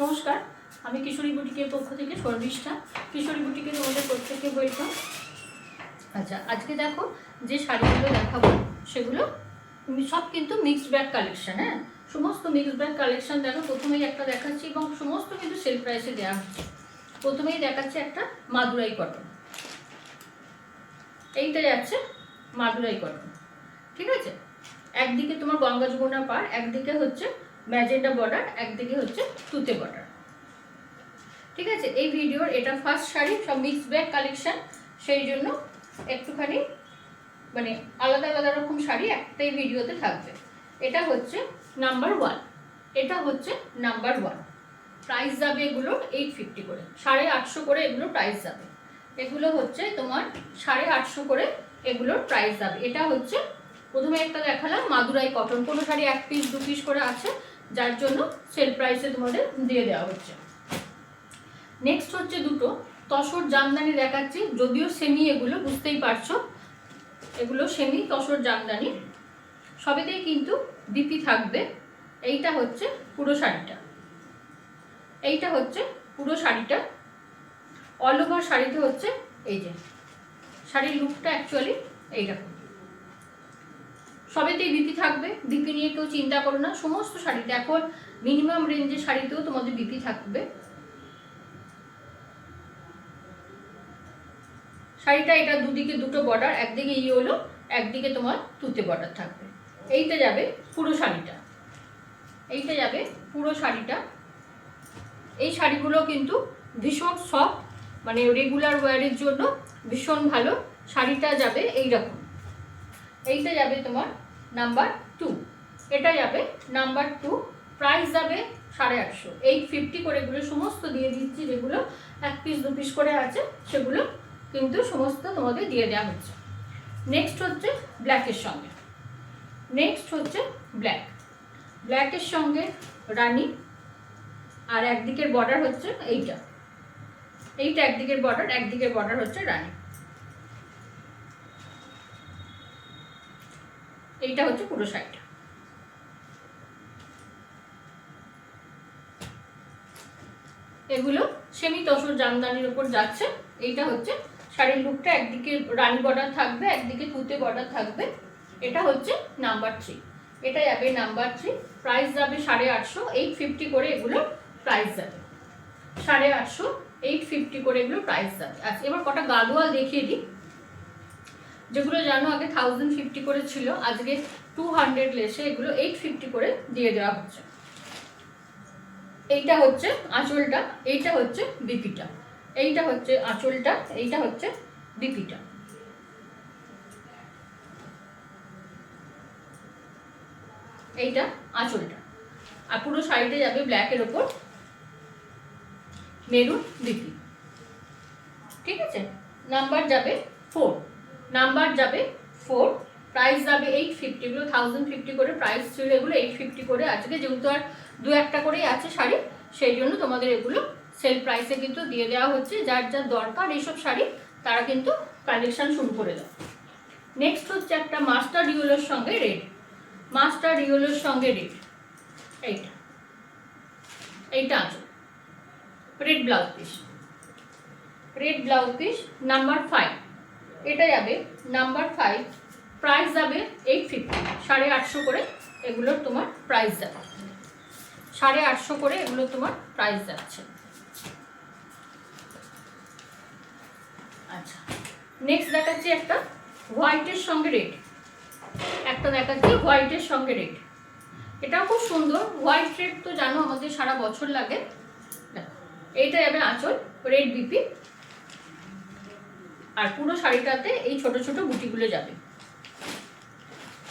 নমস্কার, আমি কিশোরী বুটিকের পক্ষ থেকে শর্মিষ্ঠা। কিশোরী বুটিকে তোমাদের প্রত্যেককে ওয়েলকাম। আচ্ছা, আজকে দেখো যে শাড়িগুলো দেখাবো সেগুলো সব কিন্তু মিক্সড ব্যাগ কালেকশন। হ্যাঁ, সমস্ত মিক্সড ব্যাগ কালেকশন দেখো। প্রথমেই একটা দেখাচ্ছি এবং সমস্ত কিন্তু সেল প্রাইসে দেওয়া হচ্ছে। প্রথমেই দেখাচ্ছে একটা মাদুরাই কটন, এইটা যাচ্ছে মাদুরাই কটন, ঠিক আছে। একদিকে তোমার গঙ্গা যমুনা পার, একদিকে হচ্ছে ম্যাজেন্ডা বর্ডার, একদিকে হচ্ছে তুতে বর্ডার, ঠিক আছে। এই ভিডিওর এটা ফার্স্ট শাড়ি, সব মিক্সড ব্যাগ কালেকশন, সেই জন্য একটুখানি মানে আলাদা আলাদা রকম শাড়ি একটাই ভিডিওতে থাকবে। এটা হচ্ছে নাম্বার 1, এটা হচ্ছে নাম্বার 1। প্রাইস যাবে এগুলো 850 করে, 850 করে এগুলো প্রাইস যাবে। এগুলো হচ্ছে তোমার 850 করে এগুলোর প্রাইস যাবে। এটা হচ্ছে প্রথমে একটা দেখালাম মাদুরাই কটন, কোনো শাড়ি 1 পিস 2 পিস করে আছে, যার জন্য সেল প্রাইসে তোমাদের দিয়ে দেওয়া হচ্ছে। নেক্সট হচ্ছে দুটো তসর জামদানি দেখাচ্ছি, যদিও সেমি, এগুলো বুঝতেই পারছো, এগুলো সেমি তসর জামদানি, সবেতেই কিন্তু বিপি থাকবে। এইটা হচ্ছে পুরো শাড়িটা, এইটা হচ্ছে পুরো শাড়িটা। অল ওভার শাড়িতে হচ্ছে এই যে শাড়ির লুকটা অ্যাকচুয়ালি এইরকম, সবেতেই বিপি থাকবে। বিপি নিয়ে কেউ চিন্তা করো না, সমস্ত শাড়িতে এখন মিনিমাম রেঞ্জের শাড়িতেও তোমাদের বিপি থাকবে। শাড়িটা এটা দুদিকে দুটো বর্ডার, একদিকে ইয়েলো, একদিকে তোমার তুতে বর্ডার থাকবে। এইটা যাবে পুরো শাড়িটা, এইটা যাবে পুরো শাড়িটা। এই শাড়িগুলো কিন্তু ভীষণ সফট, মানে রেগুলার ওয়্যারের জন্য ভীষণ ভালো। শাড়িটা যাবে এইরকম, এইটা যাবে তোমার নাম্বার 2, এটা যাবে নাম্বার 2। প্রাইস যাবে 850, 850 করে। এগুলো সমস্ত দিয়ে দিচ্ছি, যেগুলো 1 পিস 2 পিস করে আছে সেগুলো কিন্তু সমস্ত তোমাদের দিয়ে দেওয়া হচ্ছে। নেক্সট হচ্ছে ব্ল্যাকের সঙ্গে, নেক্সট হচ্ছে ব্ল্যাক, ব্ল্যাকের সঙ্গে রানী, আর একদিকের বর্ডার হচ্ছে এইটা, এইটা একদিকের বর্ডার, একদিকের বর্ডার হচ্ছে রানী। এইটা হচ্ছে পুরো শাড়িটা। এগুলো সেমি তসর জামদানির উপর যাচ্ছে। এইটা হচ্ছে শাড়ির লুকটা, একদিকে রানী বর্ডার থাকবে, একদিকে তুতে বর্ডার থাকবে। এটা হচ্ছে নাম্বার 3, এটা যাবে নাম্বার 3। প্রাইস যাবে 850, 850 করে এগুলো প্রাইস যাবে। 850, 850 করে এগুলো প্রাইস যাবে। আচ্ছা, এবার কটা গাদোয়াল দেখিয়ে দিই, যেগুলো জানো আগে 1050 করে ছিল, আজকে 200 লেসে এগুলো 850 করে দিয়ে দেওয়া হচ্ছে। এইটা হচ্ছে আঁচলটা, এইটা হচ্ছে বিপিটা, এইটা হচ্ছে আঁচলটা, এইটা হচ্ছে বিপিটা। এইটা আঁচলটা, আর পুরো শাড়িটা যাবে ব্ল্যাকের ওপর মেরুন বিপি, ঠিক আছে। নাম্বার যাবে 4, নাম্বার যাবে 4। প্রাইস যাবে 850, এগুলো 1050 করে প্রাইস ছিল, এগুলো 850 করে। আজকে যেহেতু আর 2-1টা করেই আছে শাড়ি, সেই জন্য তোমাদের এগুলো সেল প্রাইসে কিন্তু দিয়ে দেওয়া হচ্ছে। যার যার দরকার এইসব শাড়ি তারা কিন্তু কালেকশন শুরু করে দাও। নেক্সট হচ্ছে একটা মাস্টার্ড ইয়েলোর সঙ্গে রেড, মাস্টার্ড ইয়েলোর সঙ্গে রেড, এইটা, এইটা আছে red blouse piece, red blouse piece number 5। এটা যাবে নাম্বার 5, প্রাইস যাবে 850, 850 করে এগুলোর তোমার প্রাইস যাবে, 850 করে এগুলো তোমার প্রাইস যাচ্ছে। আচ্ছা, নেক্সট দেখাচ্ছি একটা হোয়াইটের সঙ্গে রেড, একটা দেখাচ্ছি হোয়াইটের সঙ্গে রেড। এটাও খুব সুন্দর। হোয়াইট রেড তো জানো আমাদের সারা বছর লাগে। এইটা যাবে আঁচল, রেড বিপি, আর পুরো শাড়িটাতে এই ছোট ছোট বুটিগুলো যাবে,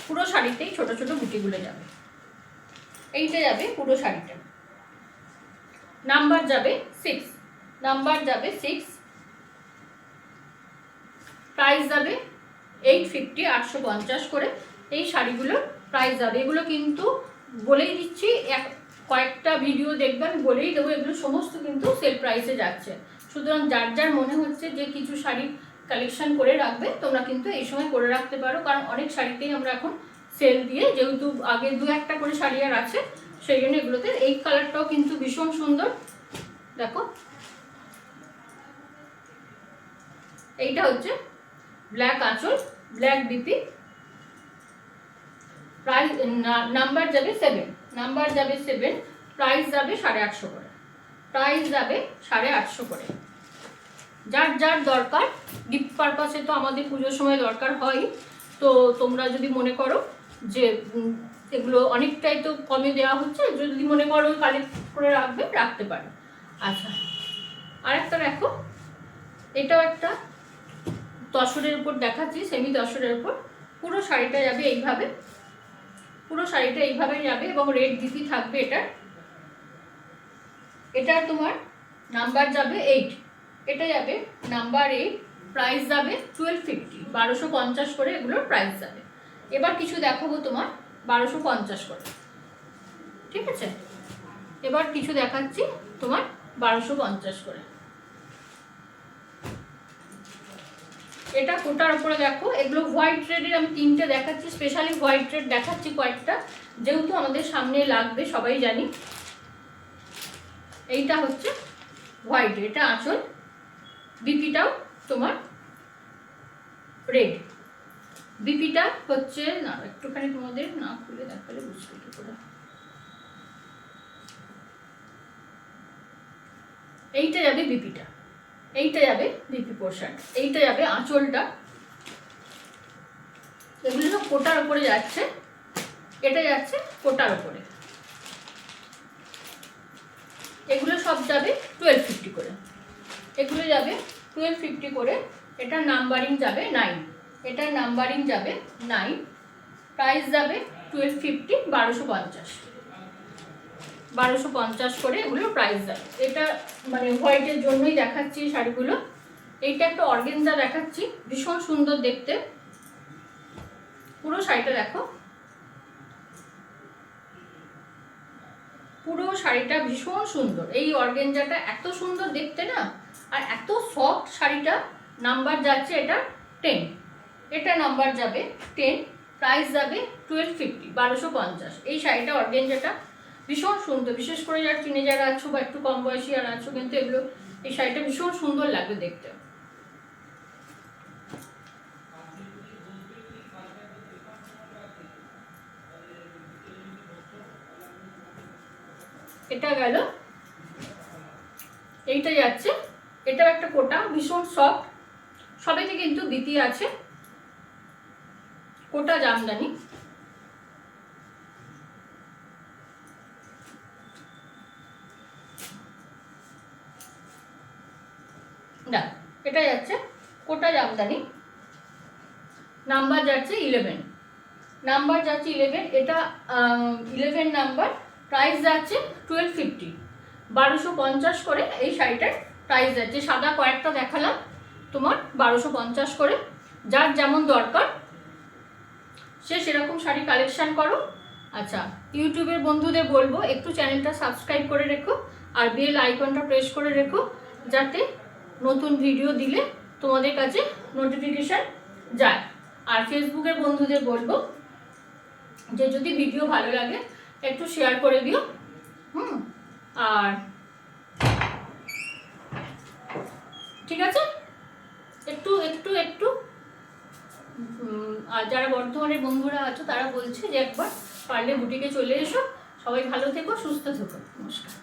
পুরো শাড়িতেই ছোট ছোট বুটিগুলো যাবে। এইটা যাবে পুরো শাড়িটা। নাম্বার যাবে 6, নাম্বার যাবে 6। প্রাইস যাবে 850, 850 করে এই শাড়িগুলোর প্রাইস যাবে। এগুলো কিন্তু বলেই দিচ্ছি, কয়েকটা ভিডিও দেখবেন বলেই দেবো, এগুলো সমস্ত কিন্তু সেল প্রাইসে যাচ্ছে। সুতরাং যার যার মনে হচ্ছে যে কিছু শাড়ি কালেকশন করে রাখবে, তোমরা কিন্তু এই সময় করে রাখতে পারো, কারণ অনেক শাড়িতেই আমরা এখন সেল দিয়ে, যেহেতু আগে 2-1টা করে শাড়ি আর আছে, সেই জন্য এগুলোতে এই কালারটাও কিন্তু ভীষণ ভীষণ সুন্দর। দেখো এইটা হচ্ছে ব্ল্যাক আঁচল, ব্ল্যাক বিপি, প্রাইস নাম্বার যাবে 7, নাম্বার যাবে 7, প্রাইস যাবে 850 করে, প্রাইস যাবে 850 করে। যার যার দরকার, গিফট পারপাসে তো আমাদের পুজোর সময় দরকার হয়, তো তোমরা যদি মনে করো যে এগুলো অনেকটাই তো কমে দেওয়া হচ্ছে, যদি মনে করো কালেক্ট করে রাখবে, রাখতে পারো। আচ্ছা, আর একটা দেখো, এটাও একটা তসরের উপর দেখাচ্ছি, সেমি তসরের উপর। পুরো শাড়িটা যাবে এইভাবে, পুরো শাড়িটা এইভাবে যাবে এবং রেড দিতি থাকবে এটার। এটা তোমার নাম্বার যাবে 8, এটা যাবে নাম্বার 8, প্রাইস যাবে 1250, 1250 করে এগুলোর প্রাইস যাবে। এবার কিছু দেখাবো তোমার 1250 করে, ঠিক আছে? এবার কিছু দেখাচ্ছি তোমার 1250 করে। এটা কোটার উপরে দেখো, এগুলো হোয়াইট রেডের আমি 3টে দেখাচ্ছি, স্পেশালি হোয়াইট রেড দেখাচ্ছি কয়েকটা, যেহেতু আমাদের সামনে লাগবে সবাই জানি। এইটা হচ্ছে হোয়াইট, এটা আঁচল, বিপিটাও তোমার রেড, বিপিটা হচ্ছে না, একটুখানি তোমাদের না খুলে দেখালে বুঝবে কি করে। এইটা যাবে বিপিটা, এইটা যাবে বিপি পোর্শন, এইটা যাবে আঁচলটা। এগুলো সব কোটার উপরে যাচ্ছে, এটা যাচ্ছে কোটার উপরে। এগুলো সব যাবে 1250 করে, এগুলো যাবে 1250 করে। এটার নাম্বারিং যাবে 9, এটার নাম্বারিং যাবে 9, প্রাইস যাবে 1250, 1250, 1250 করে এগুলো প্রাইস যাবে। এটা মানে হোয়াইটের জন্যই দেখাচ্ছি শাড়িগুলো। এইটা একটা অর্গানজা দেখাচ্ছি, ভীষণ সুন্দর দেখতে। পুরো শাড়িটা দেখো, পুরো শাড়িটা ভীষণ সুন্দর। এই অর্গানজাটা এত সুন্দর দেখতে না, আর এত সফট শাড়িটা। নাম্বার যাচ্ছে এটা 10, এটা নাম্বার যাবে 10, প্রাইস যাবে 1250, 1250। এই শাড়িটা অর্গানজাটা ভীষণ সুন্দর, বিশেষ করে যারা টিনেজার আছো বা একটু কম বয়সী আর আছো, কিন্তু এগুলো এই শাড়িটা ভীষণ সুন্দর লাগবে দেখতে। এটা গেল, এইটা যাচ্ছে, এটাও একটা কোটা, ভীষণ সফট, সবেতে কিন্তু বিতি আছে, কোটা জামদানি। না, এটা যাচ্ছে কোটা জামদানি, নাম্বার যাচ্ছে 11, নাম্বার যাচ্ছে 11, এটা 11 নাম্বার, প্রাইস যাচ্ছে 1250, 1250 করে এই শাড়িটার প্রাইস যাচ্ছে। সাদা কয়েকটা দেখালাম তোমার 1250 করে। যার যেমন দরকার সে সেরকম শাড়ি কালেকশন করো। আচ্ছা, ইউটিউবের বন্ধুদের বলবো একটু চ্যানেলটা সাবস্ক্রাইব করে রেখো আর বেল আইকনটা প্রেস করে রেখো, যাতে নতুন ভিডিও দিলে তোমাদের কাছে নোটিফিকেশান যায়। আর ফেসবুকের বন্ধুদের বলবো যে যদি ভিডিও ভালো লাগে একটু শেয়ার করে দিও। আর ঠিক আছে, একটু একটু একটু আর যারা বর্ধমানের বন্ধুরা আছো তারা বলছে যে একবার পারলে বুটিকে চলে এসো। সবাই ভালো থেকো, সুস্থ থেকো, নমস্কার।